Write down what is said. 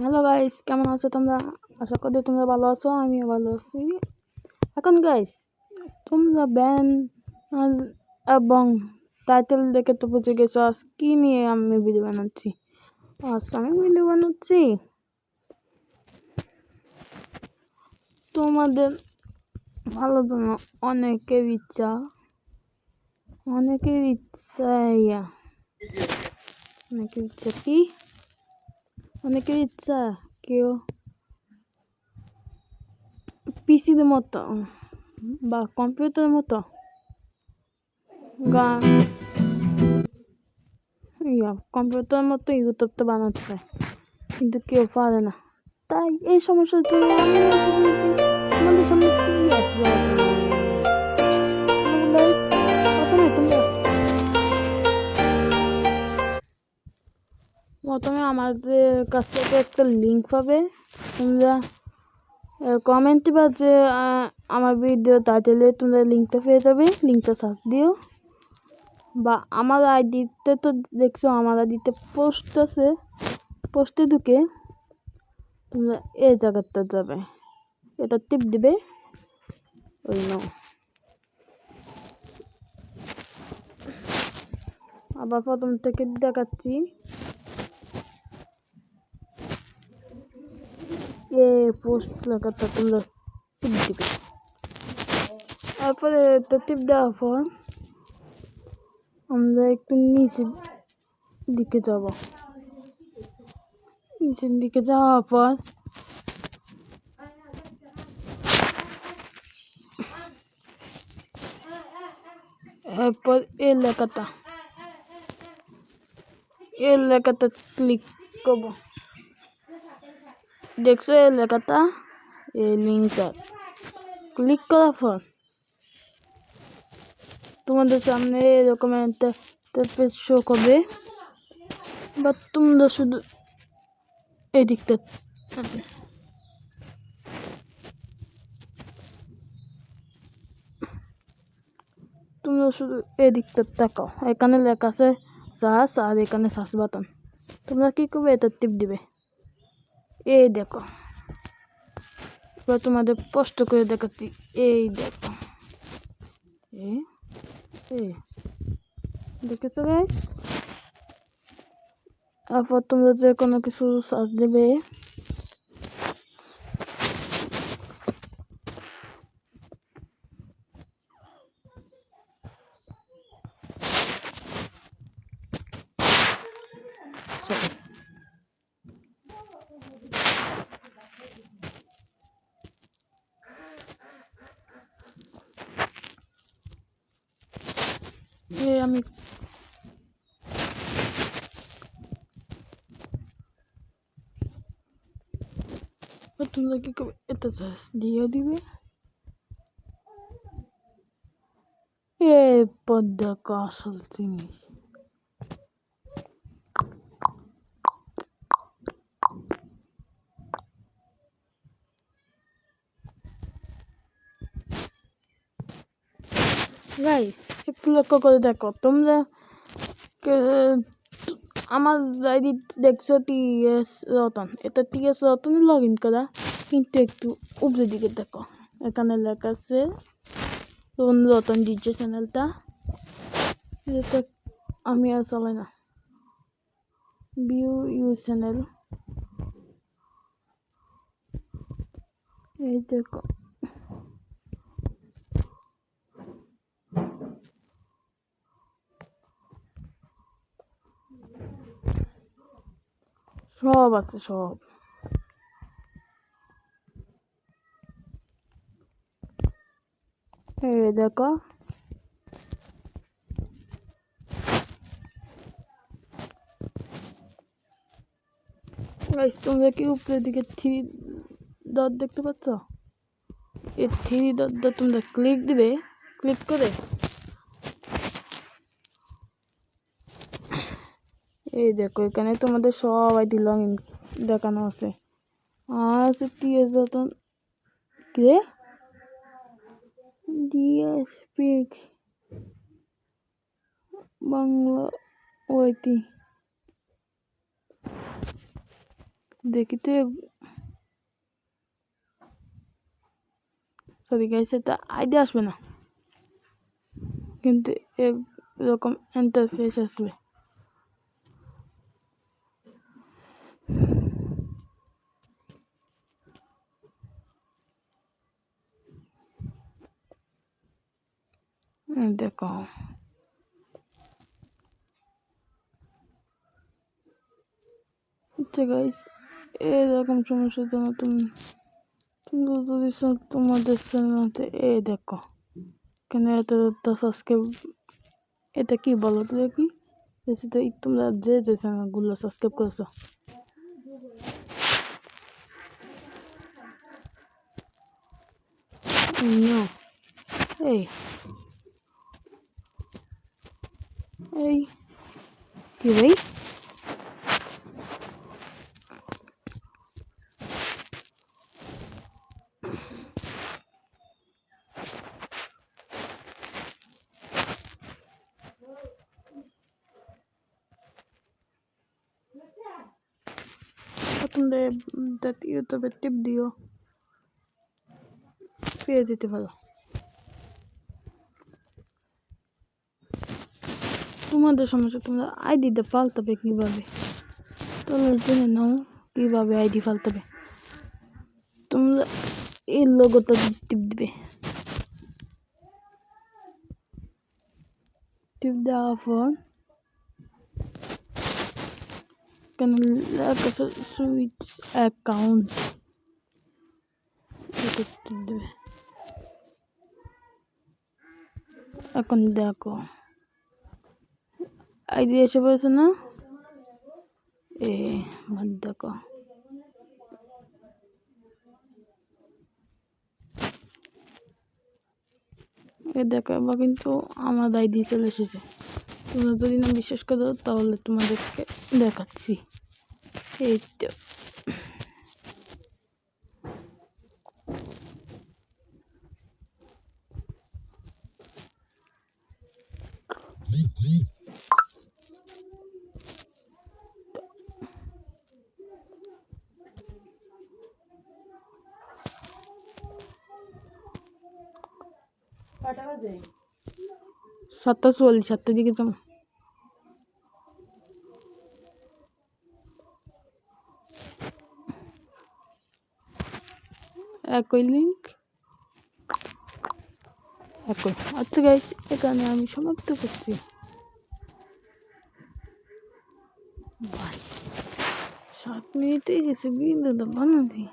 Hello guys, কেমন আছো তোমরা? আশা করি তোমরা ভালো আছো, আমিও ভালো আছি। এখন গাইস, তোমরা ব্যান এবং টাইটেল দেখে তো বুঝে গেছো আজ কি নিয়ে আমি ভিডিও বানাচ্ছি। তোমাদের ভালো জন্য অনেকের ইচ্ছা অনেকের ইচ্ছা ইয়া অনেকের ইচ্ছা কি অনেকের ইচ্ছা কেউ পিসির মতো বা কম্পিউটারের মতো গান কম্পিউটারের মতো ইউটিউবটা বানাতে চায়, কিন্তু কেউ পারে না। তাই এই সমস্যার জন্য আমি তোমাদের সামনে প্রথমে আমাদের কাছ থেকে একটা লিঙ্ক পাবে। তোমরা কমেন্ট দিবা যে আমার ভিডিও টাইটেলে তোমরা লিঙ্কটা পেয়ে যাবে। লিঙ্কটা সার্চ দিও, বা আমার আইডিতে তো দেখছো, আমার আইডিতে পোস্ট আছে। পোস্টে ঢুকে তোমরা এই জায়গাটা যাবে, এটা টিপ দিবে। ওই নাও, আবার প্রথম থেকে দেখাচ্ছি। এই পোস্ট লেখাটা তোমরা টিপ দিবে। তারপরে এটা টিপ দেওয়ার পর আমরা একটু নিচের দিকে যাব। নিচের দিকে যাওয়ার পর এরপর এই লেখাটা ক্লিক করব। দেখছো এই লেখাটা, এই লিঙ্কটা ক্লিক করার পর তোমাদের সামনে এরকম একটা পেজ শো করবে, বা তোমরা শুধু এদিকটা এদিকটা তাকাও। এখানে লেখা আছে সার্চ, আর এখানে সার্চ বাটন। তোমরা কি করবে, এটা টিপ দিবে। এই দেখো, এবার তোমাদের স্পষ্ট করে দেখাচ্ছি। এই দেখো, দেখেছো গাইস? তারপর তোমরা যে কোনো কিছু সার্চ দেবে। আমি তোমরা কি করবে, এটা সার্চ দিয়ে দিবে। এরপর দেখো আসল জিনিস। গাইস, একটু লক্ষ্য করে দেখো তোমরা। আমার আইডি দেখছো টিএস রতন, এটা টিএস রতনে লগ ইন করা, কিন্তু একটু উপরের দিকে দেখো, এখানে লেখা আছে রতন ডিজে চ্যানেলটা। এটা আমি আর চালাই না। ভিউ ইউ চ্যানেল, এই দেখো। সব আছে, সব। এই দেখো, তোমরা কি উপরের দিকে থ্রি ডট দেখতে পাচ্ছ? এই থ্রি ডট তোমরা ক্লিক দিবে। ক্লিক করে এই দেখো, এখানে তোমাদের সব আইডি লগ ইন দেখানো আছে। আর টিএস রতন কে ডিএসপিক বাংলা ওইটি দেখি তো সরি গাইস, এটা আইডি আসবে না, কিন্তু এরকম ইন্টারফেস আসবে। দেখো আচ্ছা গাইস, এরকম সমস্যার জন্য তোমরা যদি তোমাদের চ্যানেলতে দেখো এখানে এত সাবস্ক্রাইব, এটা কি বলো তো দেখি, তোমরা যে চ্যানেলগুলো সাবস্ক্রাইব করেছো এই এই কি ভাই, তোমরা ইউটিউবে টিপ দিও, পেয়ে যেতে পারো। তোমাদের সমস্যা, তোমরা আইডিটা পাল্টাবে কীভাবে, তোমরা জেনে নাও কীভাবে আইডি পাল্টাবে। তোমরা এই লোগোটা টিপ দিবে, টিপ দেওয়ার পর এখানে লেখা আছে সুইচ অ্যাকাউন্ট, এটা টিপ দেবে। এখন দেখো আইডি এসে পড়েছে না, দেখো দেখো এবার কিন্তু আমার আইডি চলে এসেছে। তোমরা যদি না বিশ্বাস করো তাহলে তোমাদেরকে দেখাচ্ছি। এই তো কটা বাজে? 7:44, 7টার দিকে যাবো। একই লিঙ্ক একই। আচ্ছা গাইস, এখানে আমি সমাপ্ত করছি। ভাই 7 মিনিটে গেছে, বিন্দুটা বানাবি।